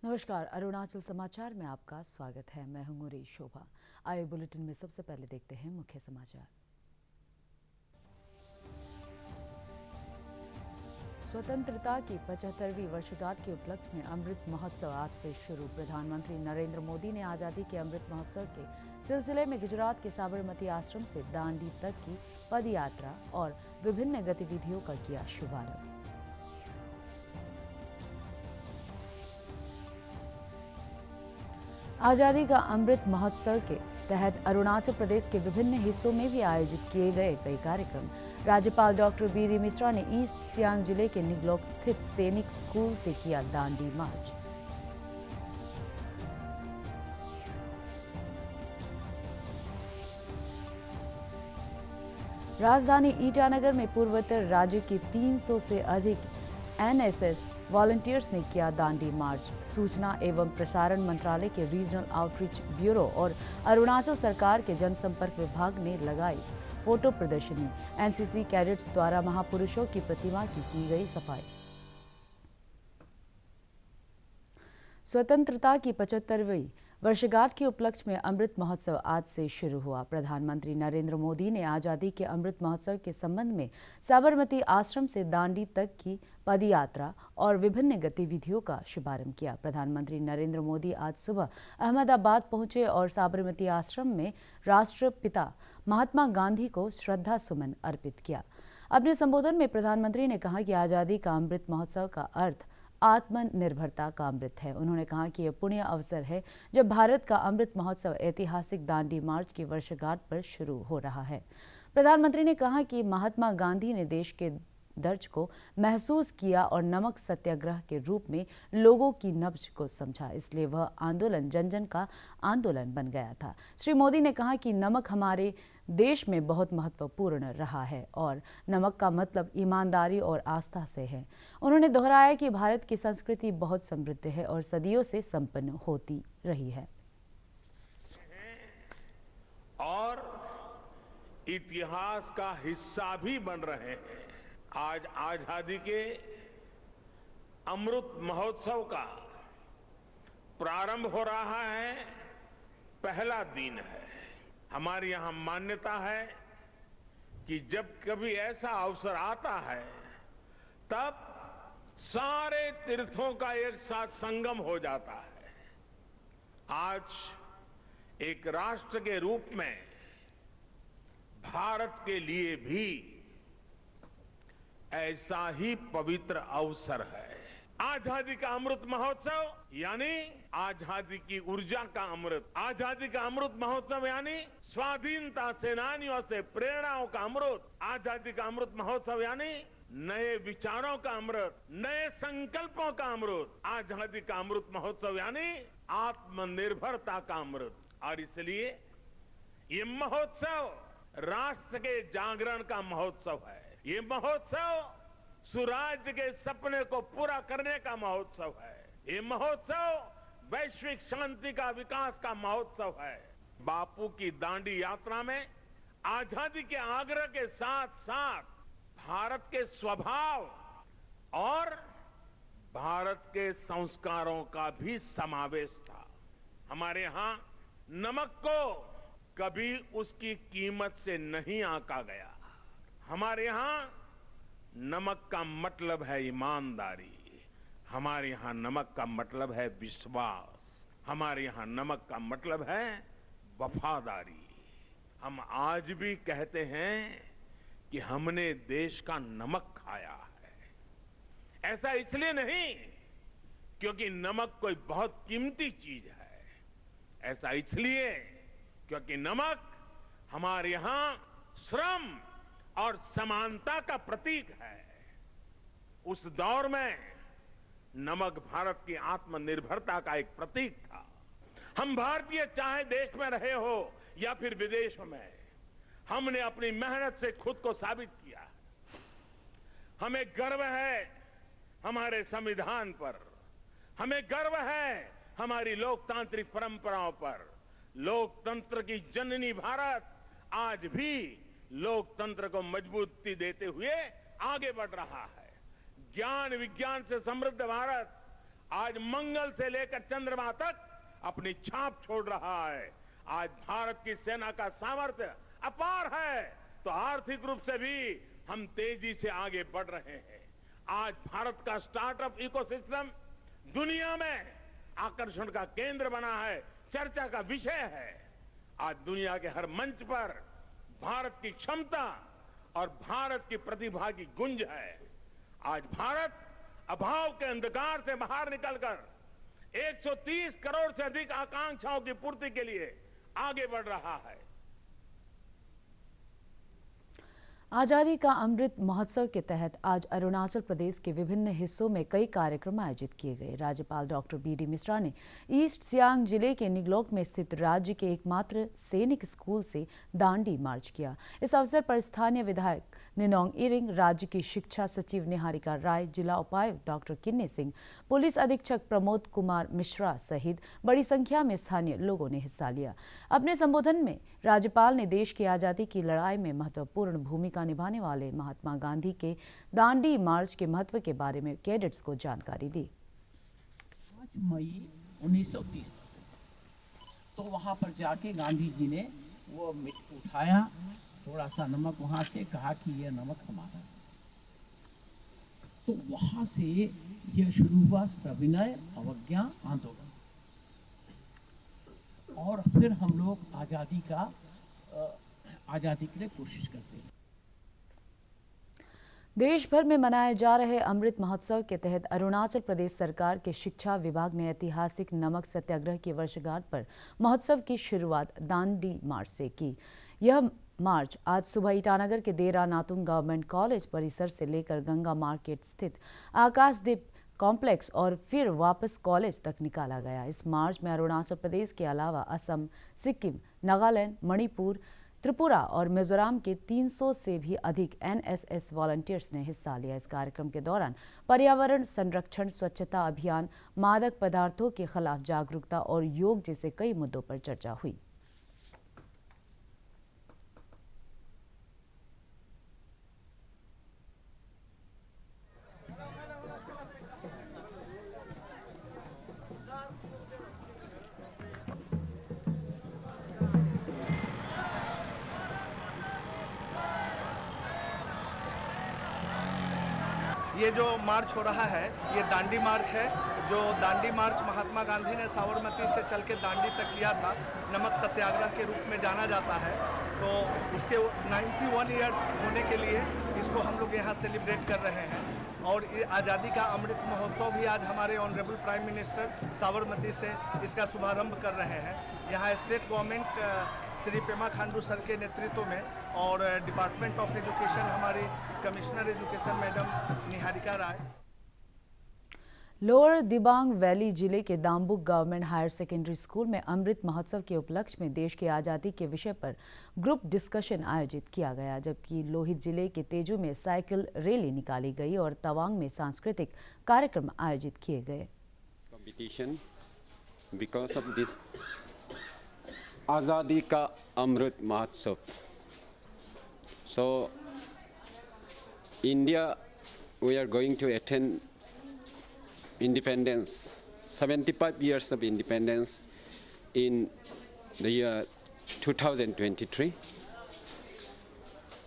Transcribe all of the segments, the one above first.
नमस्कार, अरुणाचल समाचार में आपका स्वागत है। मैं हूं गुरी शोभा। आइए बुलेटिन में सबसे पहले देखते हैं मुख्य समाचार। स्वतंत्रता की 75वीं वर्षगांठ के उपलक्ष्य में अमृत महोत्सव आज से शुरू। प्रधानमंत्री नरेंद्र मोदी ने आजादी के अमृत महोत्सव के सिलसिले में गुजरात के साबरमती आश्रम से दांडी तक की पद यात्रा और विभिन्न गतिविधियों का किया शुभारंभ। आजादी का अमृत महोत्सव के तहत अरुणाचल प्रदेश के विभिन्न हिस्सों में भी आयोजित किए गए कई कार्यक्रम। राज्यपाल डॉक्टर बी.डी. मिश्रा ने ईस्ट सियांग जिले के निगलोक स्थित सैनिक स्कूल से किया दांडी मार्च। राजधानी ईटानगर में पूर्वोत्तर राज्य के 300 से अधिक एनएसएस वॉलंटियर्स ने किया दांडी मार्च। सूचना एवं प्रसारण मंत्रालय के रीजनल आउटरीच ब्यूरो और अरुणाचल सरकार के जनसंपर्क विभाग ने लगाई फोटो प्रदर्शनी। एनसीसी कैडेट्स द्वारा महापुरुषों की प्रतिमा की गई सफाई। स्वतंत्रता की 75वीं वर्षगांठ के उपलक्ष्य में अमृत महोत्सव आज से शुरू हुआ। प्रधानमंत्री नरेंद्र मोदी ने आजादी के अमृत महोत्सव के संबंध में साबरमती आश्रम से दांडी तक की पदयात्रा और विभिन्न गतिविधियों का शुभारंभ किया। प्रधानमंत्री नरेंद्र मोदी आज सुबह अहमदाबाद पहुंचे और साबरमती आश्रम में राष्ट्रपिता महात्मा गांधी को श्रद्धा सुमन अर्पित किया। अपने संबोधन में प्रधानमंत्री ने कहा कि आजादी का अमृत महोत्सव का अर्थ आत्मनिर्भरता का अमृत है। उन्होंने कहा कि यह पुण्य अवसर है जब भारत का अमृत महोत्सव ऐतिहासिक दांडी मार्च की वर्षगांठ पर शुरू हो रहा है। प्रधानमंत्री ने कहा कि महात्मा गांधी ने देश के दर्द को महसूस किया और नमक सत्याग्रह के रूप में लोगों की नब्ज को समझा, इसलिए वह आंदोलन जन जन का आंदोलन बन गया था। श्री मोदी ने कहा कि नमक हमारे देश में बहुत महत्वपूर्ण रहा है और नमक का मतलब ईमानदारी और आस्था से है। उन्होंने दोहराया कि भारत की संस्कृति बहुत समृद्ध है और सदियों से संपन्न होती रही है और इतिहास का हिस्सा भी बन रहे हैं। आज आजादी के अमृत महोत्सव का प्रारंभ हो रहा है, पहला दिन है। हमारी यहां मान्यता है कि जब कभी ऐसा अवसर आता है तब सारे तीर्थों का एक साथ संगम हो जाता है। आज एक राष्ट्र के रूप में भारत के लिए भी ऐसा ही पवित्र अवसर है। आजादी का अमृत महोत्सव यानी आजादी की ऊर्जा का अमृत। आजादी का अमृत महोत्सव यानी स्वाधीनता सेनानियों से प्रेरणाओं का अमृत। आजादी का अमृत महोत्सव यानी नए विचारों का अमृत, नए संकल्पों का अमृत। आजादी का अमृत महोत्सव यानी आत्मनिर्भरता का अमृत। और इसलिए ये महोत्सव राष्ट्र के जागरण का महोत्सव है। ये महोत्सव सुराज्य के सपने को पूरा करने का महोत्सव है। ये महोत्सव वैश्विक शांति का, विकास का महोत्सव है। बापू की दांडी यात्रा में आजादी के आग्रह के साथ साथ भारत के स्वभाव और भारत के संस्कारों का भी समावेश था। हमारे यहां नमक को कभी उसकी कीमत से नहीं आंका गया। हमारे यहां नमक का मतलब है ईमानदारी। हमारे यहां नमक का मतलब है विश्वास। हमारे यहां नमक का मतलब है वफादारी। हम आज भी कहते हैं कि हमने देश का नमक खाया है। ऐसा इसलिए नहीं क्योंकि नमक कोई बहुत कीमती चीज है। ऐसा इसलिए क्योंकि नमक हमारे यहां श्रम और समानता का प्रतीक है। उस दौर में नमक भारत की आत्मनिर्भरता का एक प्रतीक था। हम भारतीय चाहे देश में रहे हो या फिर विदेश में, हमने अपनी मेहनत से खुद को साबित किया है। हमें गर्व है हमारे संविधान पर, हमें गर्व है हमारी लोकतांत्रिक परंपराओं पर। लोकतंत्र की जननी भारत आज भी लोकतंत्र को मजबूती देते हुए आगे बढ़ रहा है। ज्ञान विज्ञान से समृद्ध भारत आज मंगल से लेकर चंद्रमा तक अपनी छाप छोड़ रहा है। आज भारत की सेना का सामर्थ्य अपार है, तो आर्थिक रूप से भी हम तेजी से आगे बढ़ रहे हैं। आज भारत का स्टार्टअप इकोसिस्टम दुनिया में आकर्षण का केंद्र बना है, चर्चा का विषय है। आज दुनिया के हर मंच पर भारत की क्षमता और भारत की प्रतिभा की गुंज है। आज भारत अभाव के अंधकार से बाहर निकलकर 130 करोड़ से अधिक आकांक्षाओं की पूर्ति के लिए आगे बढ़ रहा है। आजादी का अमृत महोत्सव के तहत आज अरुणाचल प्रदेश के विभिन्न हिस्सों में कई कार्यक्रम आयोजित किए गए। राज्यपाल डॉक्टर बी.डी. मिश्रा ने ईस्ट सियांग जिले के निगलोक में स्थित राज्य के एकमात्र सैनिक स्कूल से दांडी मार्च किया। इस अवसर पर स्थानीय विधायक निनोंग इरिंग, राज्य की शिक्षा सचिव निहारिका राय, जिला उपायुक्त डॉक्टर किन्नी सिंह, पुलिस अधीक्षक प्रमोद कुमार मिश्रा सहित बड़ी संख्या में स्थानीय लोगों ने हिस्सा लिया। अपने संबोधन में राज्यपाल ने देश की आजादी की लड़ाई में महत्वपूर्ण भूमिका निभाने वाले महात्मा गांधी के दांडी मार्च के महत्व के बारे में कैडेट्स को जानकारी दी। 5 मई 1930 तो वहां पर जाके गांधी जी ने वो उठाया, थोड़ा सा नमक वहां से, कहा कि यह नमक हमारा। तो वहां से यह शुरू हुआ सविनय अवज्ञा आंदोलन, और फिर हम लोग आजादी के लिए कोशिश करते हैं। देश भर में मनाए जा रहे अमृत महोत्सव के तहत अरुणाचल प्रदेश सरकार के शिक्षा विभाग ने ऐतिहासिक नमक सत्याग्रह की वर्षगांठ पर महोत्सव की शुरुआत दांडी मार्च से की। यह मार्च आज सुबह ईटानगर के देरा नातुंग गवर्नमेंट कॉलेज परिसर से लेकर गंगा मार्केट स्थित आकाशदीप कॉम्प्लेक्स और फिर वापस कॉलेज तक निकाला गया। इस मार्च में अरुणाचल प्रदेश के अलावा असम, सिक्किम, नागालैंड, मणिपुर, त्रिपुरा और मिजोरम के 300 से भी अधिक एनएसएस वॉलंटियर्स ने हिस्सा लिया। इस कार्यक्रम के दौरान पर्यावरण संरक्षण, स्वच्छता अभियान, मादक पदार्थों के खिलाफ जागरूकता और योग जैसे कई मुद्दों पर चर्चा हुई। ये जो मार्च हो रहा है ये दांडी मार्च है। जो दांडी मार्च महात्मा गांधी ने साबरमती से चल के दांडी तक किया था, नमक सत्याग्रह के रूप में जाना जाता है। तो उसके 91 ईयर्स होने के लिए इसको हम लोग यहाँ सेलिब्रेट कर रहे हैं। और ये आज़ादी का अमृत महोत्सव भी आज हमारे ऑनरेबल प्राइम मिनिस्टर साबरमती से इसका शुभारंभ कर रहे हैं। यहाँ state government Shri Pema Khandu sir के नेतृत्व में और डिपार्टमेंट ऑफ एजुकेशन हमारी commissioner education madam Niharika Rai. Lower Dibang valley जिले के Dambuk government higher secondary school में अमृत महोत्सव के उपलक्ष्य में देश की आज़ादी के विषय पर ग्रुप डिस्कशन आयोजित किया गया, जबकि लोहित जिले के तेजू में साइकिल रैली निकाली गई और तवांग में सांस्कृतिक कार्यक्रम आयोजित किए गए। कंपटीशन बिकॉज ऑफ दिस आज़ादी का अमृत महोत्सव, so India we are going to attend independence, 75 years of independence in the year 2023.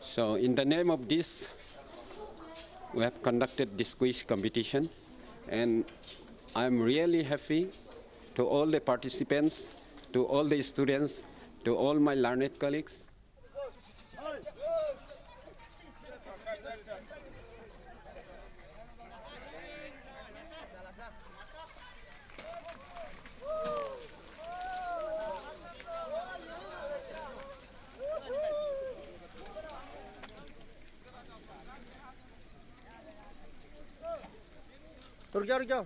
So in the name of this, we have conducted this quiz competition, and I'm really happy to all the participants, to all the students, to all my learned colleagues. रुक जाओ।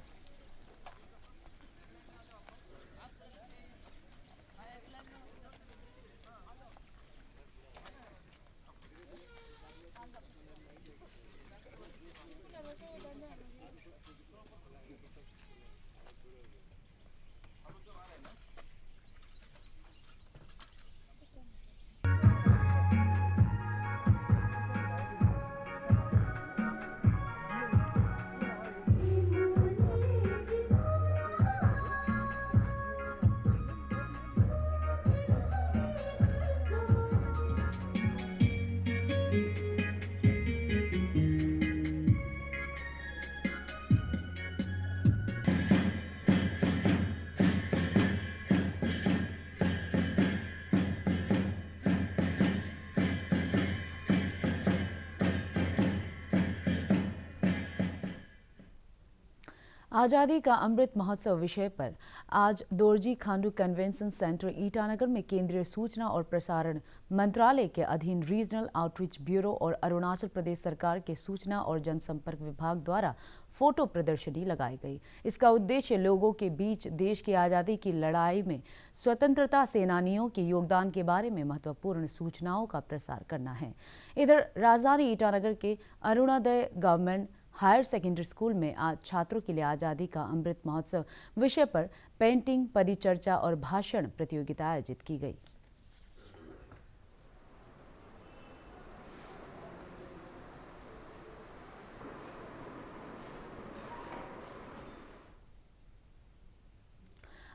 आज़ादी का अमृत महोत्सव विषय पर आज Dorjee Khandu convention centre Itanagar में केंद्रीय सूचना और प्रसारण मंत्रालय के अधीन रीजनल आउटरीच ब्यूरो और अरुणाचल प्रदेश सरकार के सूचना और जनसंपर्क विभाग द्वारा फोटो प्रदर्शनी लगाई गई। इसका उद्देश्य लोगों के बीच देश की आज़ादी की लड़ाई में स्वतंत्रता सेनानियों के योगदान के बारे में महत्वपूर्ण सूचनाओं का प्रसार करना है। इधर राजधानी ईटानगर के Arunoday government higher secondary school में आज छात्रों के लिए आज़ादी का अमृत महोत्सव विषय पर पेंटिंग, परिचर्चा और भाषण प्रतियोगिता आयोजित की गई।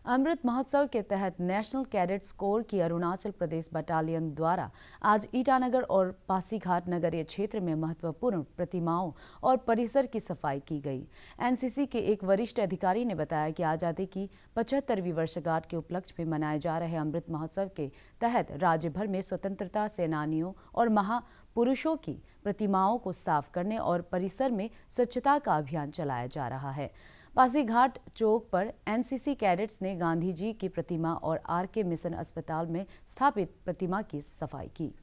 अमृत महोत्सव के तहत नेशनल कैडेट्स कोर की अरुणाचल प्रदेश बटालियन द्वारा आज ईटानगर और पासीघाट नगरीय क्षेत्र में महत्वपूर्ण प्रतिमाओं और परिसर की सफाई की गई। एनसीसी के एक वरिष्ठ अधिकारी ने बताया कि आज़ादी की 75वीं वर्षगांठ के उपलक्ष्य में मनाए जा रहे अमृत महोत्सव के तहत राज्य भर में स्वतंत्रता सेनानियों और महापुरुषों की प्रतिमाओं को साफ करने और परिसर में स्वच्छता का अभियान चलाया जा रहा है। पासीघाट चौक पर एनसीसी कैडेट्स ने गांधी जी की प्रतिमा और आरके मिशन अस्पताल में स्थापित प्रतिमा की सफाई की।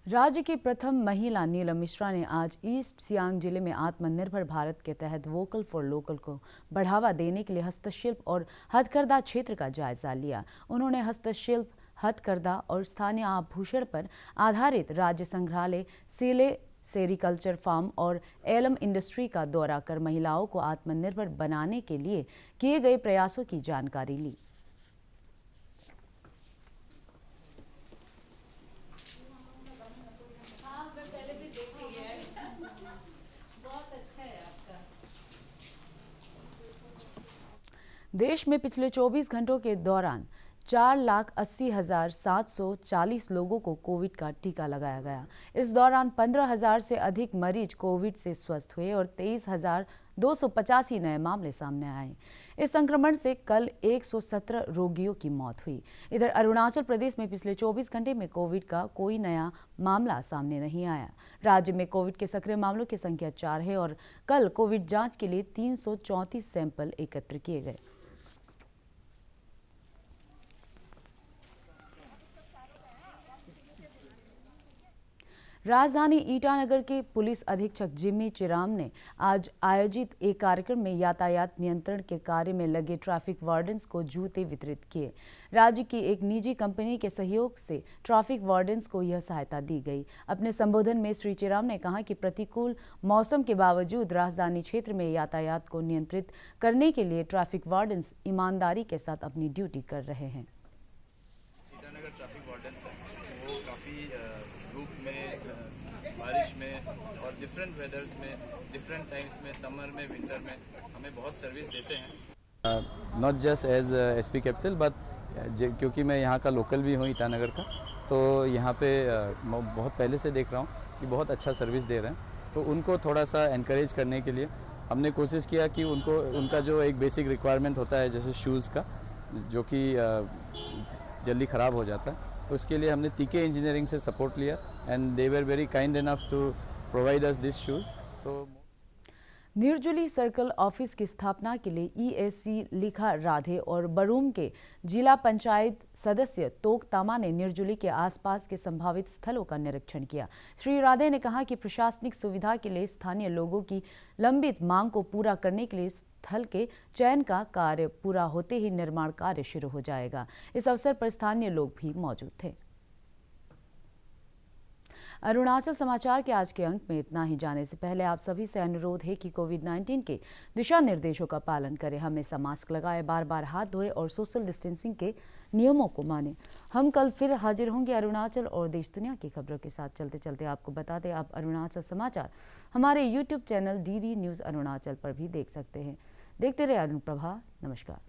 राज्य की प्रथम महिला नीलम मिश्रा ने आज ईस्ट सियांग जिले में आत्मनिर्भर भारत के तहत वोकल फॉर लोकल को बढ़ावा देने के लिए हस्तशिल्प और हथकरघा क्षेत्र का जायजा लिया। उन्होंने हस्तशिल्प, हथकरघा और स्थानीय आभूषण पर आधारित राज्य संग्रहालय, सीले सेरिकल्चर फार्म और एलम इंडस्ट्री का दौरा कर महिलाओं को आत्मनिर्भर बनाने के लिए किए गए प्रयासों की जानकारी ली। देश में पिछले 24 घंटों के दौरान 4,80,740 लोगों को कोविड का टीका लगाया गया। इस दौरान 15,000 से अधिक मरीज कोविड से स्वस्थ हुए और 23,285 नए मामले सामने आए। इस संक्रमण से कल 117 रोगियों की मौत हुई। इधर अरुणाचल प्रदेश में पिछले 24 घंटे में कोविड का कोई नया मामला सामने नहीं आया। राज्य में कोविड के सक्रिय मामलों की संख्या 4 है और कल कोविड जांच के लिए 334 सैंपल एकत्र किए गए। राजधानी ईटानगर के पुलिस अधीक्षक जिम्मी चिराम ने आज आयोजित एक कार्यक्रम में यातायात नियंत्रण के कार्य में लगे ट्रैफिक वार्डन्स को जूते वितरित किए। राज्य की एक निजी कंपनी के सहयोग से ट्रैफिक वार्डन्स को यह सहायता दी गई। अपने संबोधन में श्री चिराम ने कहा कि प्रतिकूल मौसम के बावजूद राजधानी क्षेत्र में यातायात को नियंत्रित करने के लिए ट्रैफिक वार्डन्स ईमानदारी के साथ अपनी ड्यूटी कर रहे हैं। ईटानगर ट्रैफिक वार्डन्स है वो काफ़ी धूप में, बारिश में और डिफरेंट वेदर्स में, डिफरेंट टाइम्स में, समर में, विंटर में हमें बहुत सर्विस देते हैं। Not just as SP capital but क्योंकि मैं यहाँ का लोकल भी हूँ ईटानगर का, तो यहाँ पे बहुत पहले से देख रहा हूँ कि बहुत अच्छा सर्विस दे रहे हैं। तो उनको थोड़ा सा एनकरेज करने के लिए हमने कोशिश किया कि उनका जो एक बेसिक रिक्वायरमेंट होता है जैसे शूज़ का, जो कि जल्दी ख़राब हो जाता है, तो उसके लिए हमने टीके इंजीनियरिंग से सपोर्ट लिया and they were very kind enough to provide us this shoes. तो निर्जुली सर्कल ऑफिस की स्थापना के लिए ईएससी लिखा राधे और बरूम के जिला पंचायत सदस्य तोक तामा ने निर्जुली के आसपास के संभावित स्थलों का निरीक्षण किया। श्री राधे ने कहा कि प्रशासनिक सुविधा के लिए स्थानीय लोगों की लंबित मांग को पूरा करने के लिए स्थल के चयन का कार्य पूरा होते ही निर्माण कार्य शुरू हो जाएगा। इस अवसर पर स्थानीय लोग भी मौजूद थे। अरुणाचल समाचार के आज के अंक में इतना ही। जाने से पहले आप सभी से अनुरोध है कि कोविड-19 के दिशा निर्देशों का पालन करें, हमेशा मास्क लगाएं, बार-बार हाथ धोएं और सोशल डिस्टेंसिंग के नियमों को मानें। हम कल फिर हाजिर होंगे अरुणाचल और देश दुनिया की खबरों के साथ। चलते चलते आपको बता दें, आप अरुणाचल समाचार हमारे YouTube channel DD news Arunachal पर भी देख सकते हैं। देखते रहे अनुप्रभा। नमस्कार।